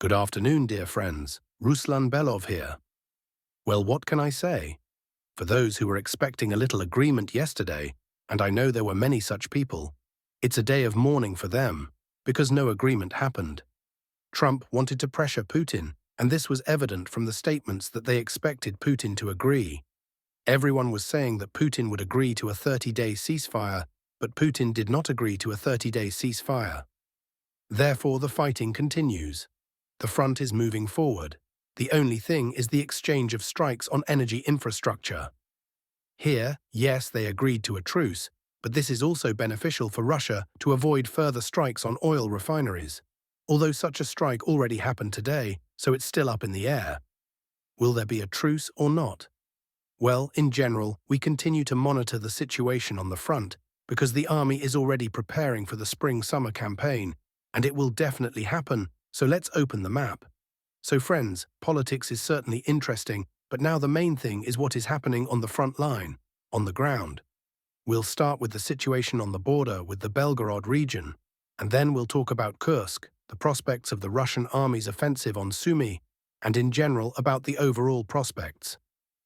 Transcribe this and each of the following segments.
Good afternoon, dear friends. Ruslan Belov here. Well, what can I say? For those who were expecting a little agreement yesterday, and I know there were many such people, it's a day of mourning for them, because no agreement happened. Trump wanted to pressure Putin, and this was evident from the statements that they expected Putin to agree. Everyone was saying that Putin would agree to a 30-day ceasefire, but Putin did not agree to a 30-day ceasefire. Therefore, the fighting continues. The front is moving forward. The only thing is the exchange of strikes on energy infrastructure. Here, yes, they agreed to a truce, but this is also beneficial for Russia to avoid further strikes on oil refineries. Although such a strike already happened today, so it's still up in the air. Will there be a truce or not? Well, in general, we continue to monitor the situation on the front because the army is already preparing for the spring-summer campaign, and it will definitely happen, so let's open the map. So friends, politics is certainly interesting, but now the main thing is what is happening on the front line, on the ground. We'll start with the situation on the border with the Belgorod region, and then we'll talk about Kursk, the prospects of the Russian army's offensive on Sumi, and in general about the overall prospects.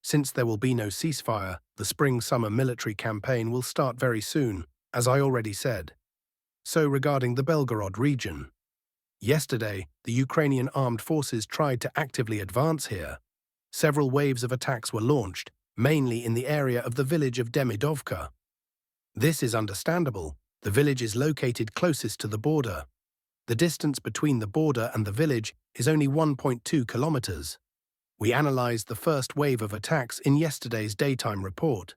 Since there will be no ceasefire, the spring-summer military campaign will start very soon, as I already said. So regarding the Belgorod region, yesterday, the Ukrainian armed forces tried to actively advance here. Several waves of attacks were launched, mainly in the area of the village of Demidovka. This is understandable. The village is located closest to the border. The distance between the border and the village is only 1.2 kilometers. We analyzed the first wave of attacks in yesterday's daytime report.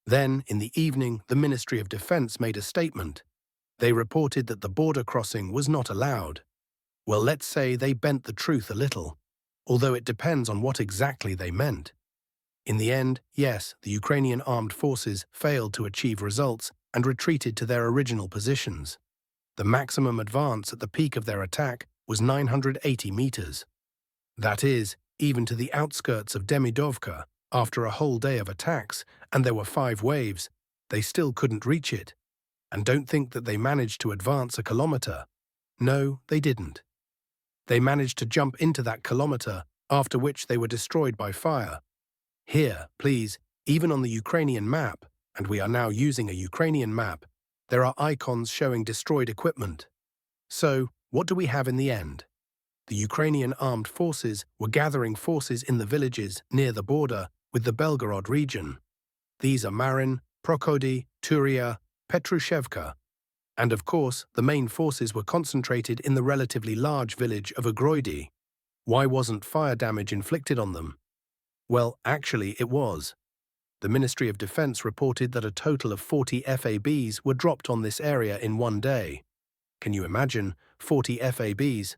Then, in the evening, the Ministry of Defense made a statement. They reported that the border crossing was not allowed. Well, let's say they bent the truth a little, although it depends on what exactly they meant. In the end, yes, the Ukrainian armed forces failed to achieve results and retreated to their original positions. The maximum advance at the peak of their attack was 980 meters. That is, even to the outskirts of Demidovka, after a whole day of attacks, and there were 5 waves, they still couldn't reach it. And don't think that they managed to advance a kilometer. No, they didn't. They managed to jump into that kilometer, after which they were destroyed by fire. Here, please, even on the Ukrainian map, and we are now using a Ukrainian map, there are icons showing destroyed equipment. So, what do we have in the end? The Ukrainian armed forces were gathering forces in the villages near the border with the Belgorod region. These are Marin, Prokhody, Turia, Petrushevka, and of course, the main forces were concentrated in the relatively large village of Belgorod. Why wasn't fire damage inflicted on them? Well, actually it was. The Ministry of Defense reported that a total of 40 FABs were dropped on this area in one day. Can you imagine 40 FABs?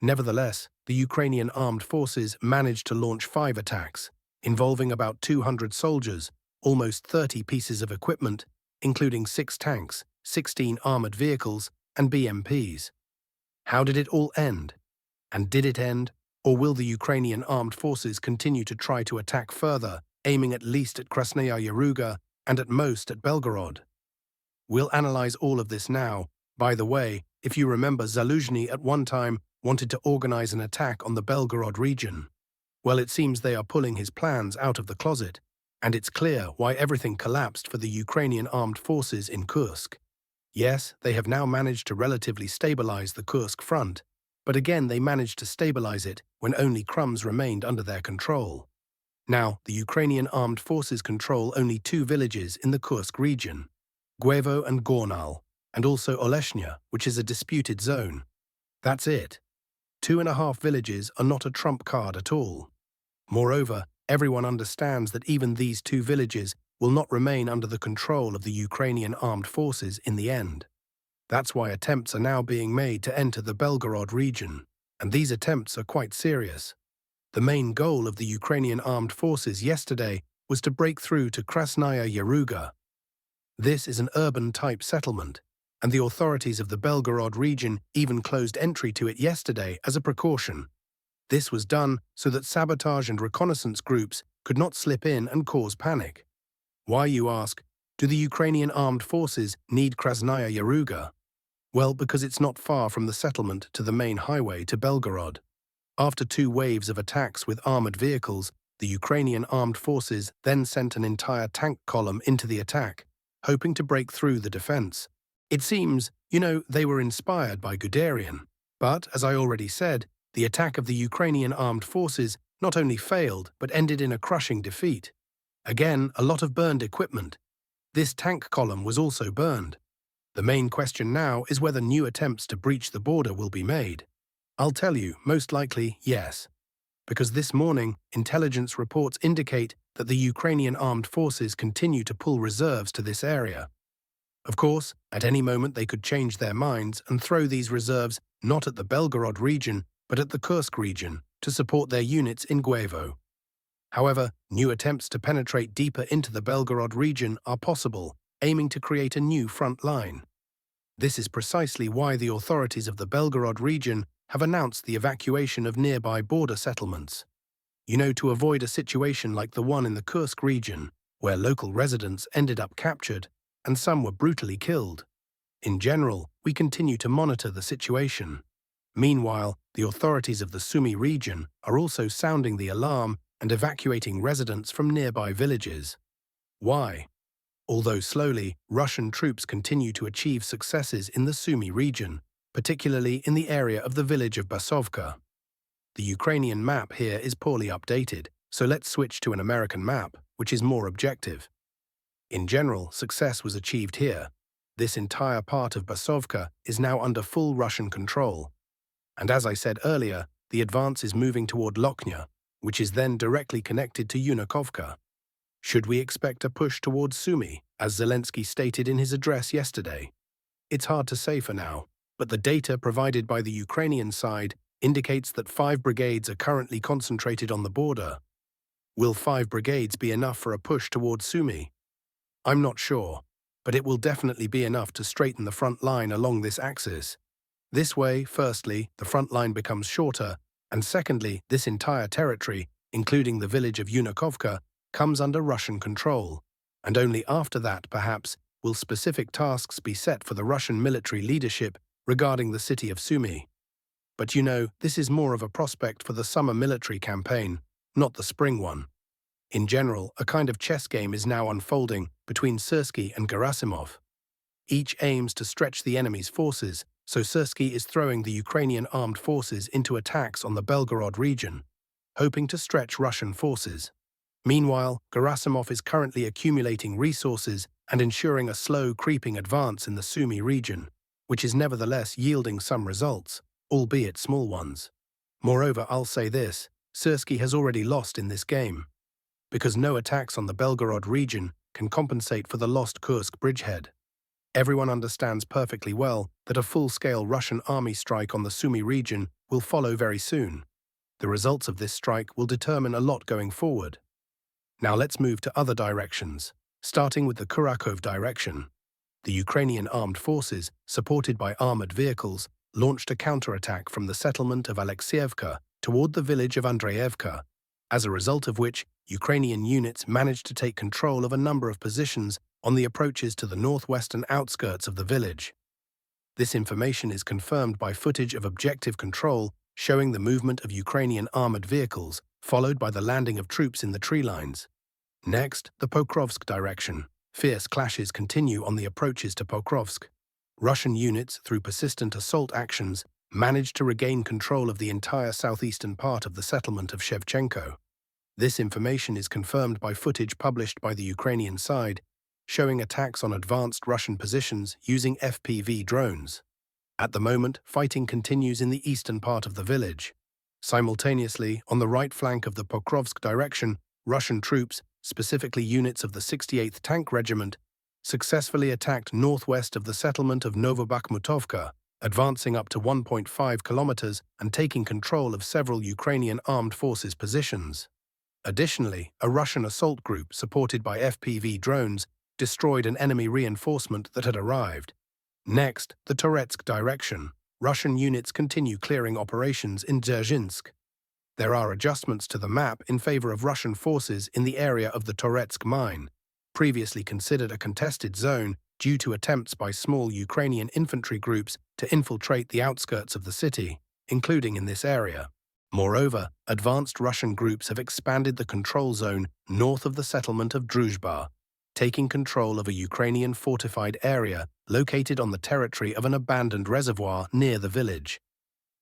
Nevertheless, the Ukrainian armed forces managed to launch 5 attacks, involving about 200 soldiers, almost 30 pieces of equipment, including 6 tanks, 16 armored vehicles, and BMPs. How did it all end? And did it end, or will the Ukrainian armed forces continue to try to attack further, aiming at least at Krasnaya Yaruga and at most at Belgorod? We'll analyze all of this now. By the way, if you remember, Zaluzhny at one time wanted to organize an attack on the Belgorod region. Well, it seems they are pulling his plans out of the closet, and it's clear why everything collapsed for the Ukrainian armed forces in Kursk. Yes, they have now managed to relatively stabilize the Kursk front, but again they managed to stabilize it when only crumbs remained under their control. Now, the Ukrainian armed forces control only 2 villages in the Kursk region, Guevo and Gornal, and also Oleshnya, which is a disputed zone. That's it. 2.5 villages are not a trump card at all. Moreover, everyone understands that even these 2 villages will not remain under the control of the Ukrainian armed forces in the end. That's why attempts are now being made to enter the Belgorod region, and these attempts are quite serious. The main goal of the Ukrainian armed forces yesterday was to break through to Krasnaya Yaruga. This is an urban-type settlement, and the authorities of the Belgorod region even closed entry to it yesterday as a precaution. This was done so that sabotage and reconnaissance groups could not slip in and cause panic. Why, you ask, do the Ukrainian armed forces need Krasnaya Yaruga? Well, because it's not far from the settlement to the main highway to Belgorod. After 2 waves of attacks with armored vehicles, the Ukrainian armed forces then sent an entire tank column into the attack, hoping to break through the defense. It seems, they were inspired by Guderian. But, as I already said, the attack of the Ukrainian armed forces not only failed but ended in a crushing defeat. Again, a lot of burned equipment. This tank column was also burned. The main question now is whether new attempts to breach the border will be made. I'll tell you, most likely, yes. Because this morning, intelligence reports indicate that the Ukrainian armed forces continue to pull reserves to this area. Of course, at any moment they could change their minds and throw these reserves not at the Belgorod region, but at the Kursk region, to support their units in Guevo. However, new attempts to penetrate deeper into the Belgorod region are possible, aiming to create a new front line. This is precisely why the authorities of the Belgorod region have announced the evacuation of nearby border settlements. To avoid a situation like the one in the Kursk region, where local residents ended up captured and some were brutally killed. In general, we continue to monitor the situation. Meanwhile, the authorities of the Sumi region are also sounding the alarm and evacuating residents from nearby villages. Why? Although slowly, Russian troops continue to achieve successes in the Sumi region, particularly in the area of the village of Basovka. The Ukrainian map here is poorly updated, so let's switch to an American map, which is more objective. In general, success was achieved here. This entire part of Basovka is now under full Russian control. And as I said earlier, the advance is moving toward Lokhnya, which is then directly connected to Yunakovka. Should we expect a push towards Sumi, as Zelensky stated in his address yesterday? It's hard to say for now, but the data provided by the Ukrainian side indicates that 5 brigades are currently concentrated on the border. Will 5 brigades be enough for a push towards Sumi? I'm not sure, but it will definitely be enough to straighten the front line along this axis. This way, firstly, the front line becomes shorter, and secondly, this entire territory, including the village of Yunakovka, comes under Russian control, and only after that, perhaps, will specific tasks be set for the Russian military leadership regarding the city of Sumi. But this is more of a prospect for the summer military campaign, not the spring one. In general, a kind of chess game is now unfolding between Sursky and Gerasimov. Each aims to stretch the enemy's forces, so Sursky is throwing the Ukrainian armed forces into attacks on the Belgorod region, hoping to stretch Russian forces. Meanwhile, Gerasimov is currently accumulating resources and ensuring a slow creeping advance in the Sumi region, which is nevertheless yielding some results, albeit small ones. Moreover, I'll say this, Sursky has already lost in this game, because no attacks on the Belgorod region can compensate for the lost Kursk bridgehead. Everyone understands perfectly well that a full-scale Russian army strike on the Sumi region will follow very soon. The results of this strike will determine a lot going forward. Now let's move to other directions, starting with the Kurakov direction. The Ukrainian armed forces, supported by armored vehicles, launched a counterattack from the settlement of Alexievka toward the village of Andreyevka, as a result of which Ukrainian units managed to take control of a number of positions on the approaches to the northwestern outskirts of the village. This information is confirmed by footage of objective control showing the movement of Ukrainian armored vehicles, followed by the landing of troops in the tree lines. Next, the Pokrovsk direction. Fierce clashes continue on the approaches to Pokrovsk. Russian units, through persistent assault actions, managed to regain control of the entire southeastern part of the settlement of Shevchenko. This information is confirmed by footage published by the Ukrainian side, showing attacks on advanced Russian positions using FPV drones. At the moment, fighting continues in the eastern part of the village. Simultaneously, on the right flank of the Pokrovsk direction, Russian troops, specifically units of the 68th Tank Regiment, successfully attacked northwest of the settlement of Novobakhmutovka, advancing up to 1.5 kilometers and taking control of several Ukrainian armed forces positions. Additionally, a Russian assault group supported by FPV drones destroyed an enemy reinforcement that had arrived. Next, the Toretsk direction. Russian units continue clearing operations in Dzerzhinsk. There are adjustments to the map in favor of Russian forces in the area of the Toretsk mine. previously considered a contested zone due to attempts by small Ukrainian infantry groups to infiltrate the outskirts of the city, including in this area. Moreover, advanced Russian groups have expanded the control zone north of the settlement of Druzhba, taking control of a Ukrainian fortified area located on the territory of an abandoned reservoir near the village.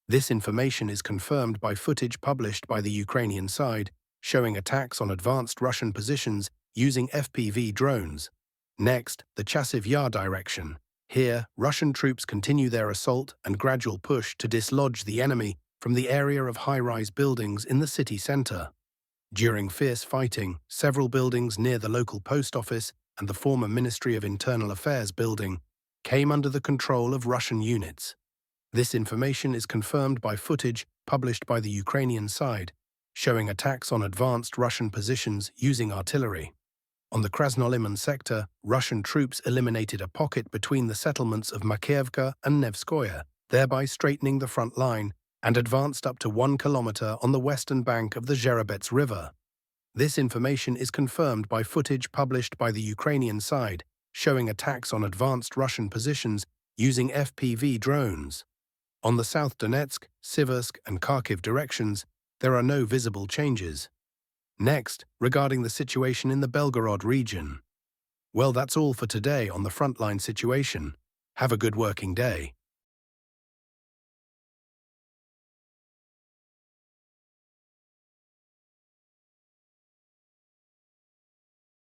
This information is confirmed by footage published by the Ukrainian side, showing attacks on advanced Russian positions using FPV drones. Next, the Chasiv Yar direction. Here, Russian troops continue their assault and gradual push to dislodge the enemy from the area of high-rise buildings in the city center. During fierce fighting, several buildings near the local post office and the former Ministry of Internal Affairs building came under the control of Russian units. This information is confirmed by footage published by the Ukrainian side, showing attacks on advanced Russian positions using artillery. On the Krasnoliman sector, Russian troops eliminated a pocket between the settlements of Makievka and Nevskoye, thereby straightening the front line, and advanced up to 1 kilometer on the western bank of the Zherebets River. This information is confirmed by footage published by the Ukrainian side, showing attacks on advanced Russian positions using FPV drones. On the South Donetsk, Siversk, and Kharkiv directions, there are no visible changes. Next, regarding the situation in the Belgorod region. Well, that's all for today on the frontline situation. Have a good working day.